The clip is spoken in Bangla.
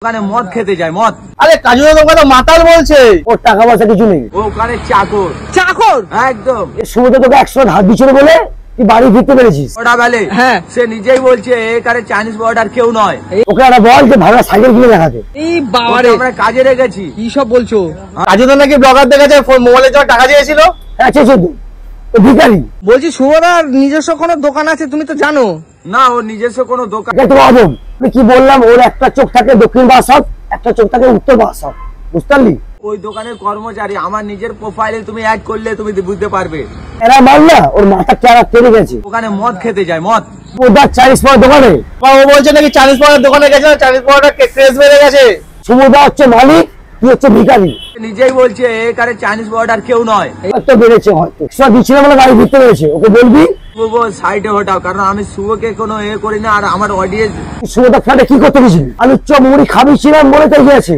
ওখানে মদ খেতে যায় মদ। আরে কাজু দোকানে মাতাল বলছে ওর টাকা পয়সা কিছু নেই। ওখানে চাকর চাকর একদম। সুমন্ত তোকে 100 হাত দিচ্ছিল বলে তুই বাড়ি ফিরতে পেরেছিস। ওটা বেলে হ্যাঁ সে নিজেই বলছে এখানে চাইনিজ বর্ডার কেউ নয়। ওকে একটা বল যে ভালো সাইকেল কিনে দেখাতে। এই বাবা ওটা রে, আমরা কাজে রেখেছি। কি সব বলছো? কাজু তো নাকি ব্লগার দেখেছে মোবাইলে যখন টাকা চেয়েছিল। হ্যাঁ চেয়েছে তো ভিখারি। বলছি শুভদার নিজস্ব কোনো দোকান আছে তুমি তো জানো? না ওর নিজস্ব কোনো দোকান। তো অবম আমি কি বললাম, ওর একটা চোখ থাকে দক্ষিণ বাসক, একটা চোখ থাকে উত্তর বাসক, বুঝতে পারলি? ওই দোকানের কর্মচারী আমার নিজের প্রোফাইলে তুমি অ্যাড করলে তুমি বুঝতে পারবে। এরা মাল না, ওর মাথা চেহারা তেড়ে গেছে। ওখানে মদ খেতে যায় মদ। ওদার চাইনিজ পাওয়ার দোকানে ও বলছে নাকি চাইনিজ পাওয়ার দোকানে গেছে, চাইনিজ পাওয়ারটা ক্রেজ বেড়ে গেছে। সুমদা হচ্ছে মালিক, কি হচ্ছে ভিখারি। নিজেই বলছে এখানে চাইনিজ বর্ডার কেউ নয়। তো বেড়েছে হয়তো সব দিচ্ছিল বলে গাড়ি ফিরতে পেরেছে। ওকে বলবি শুভ সাইডে হটাও, কারণ আমি শুভকে কোনো করি না। আর আমার অডিয়েন্স সুমদা ফ্ল্যাটে কি করতে গেছিলি? আলুর চপ মুড়ি খাবি ছিলাম বলে তাই গেছে।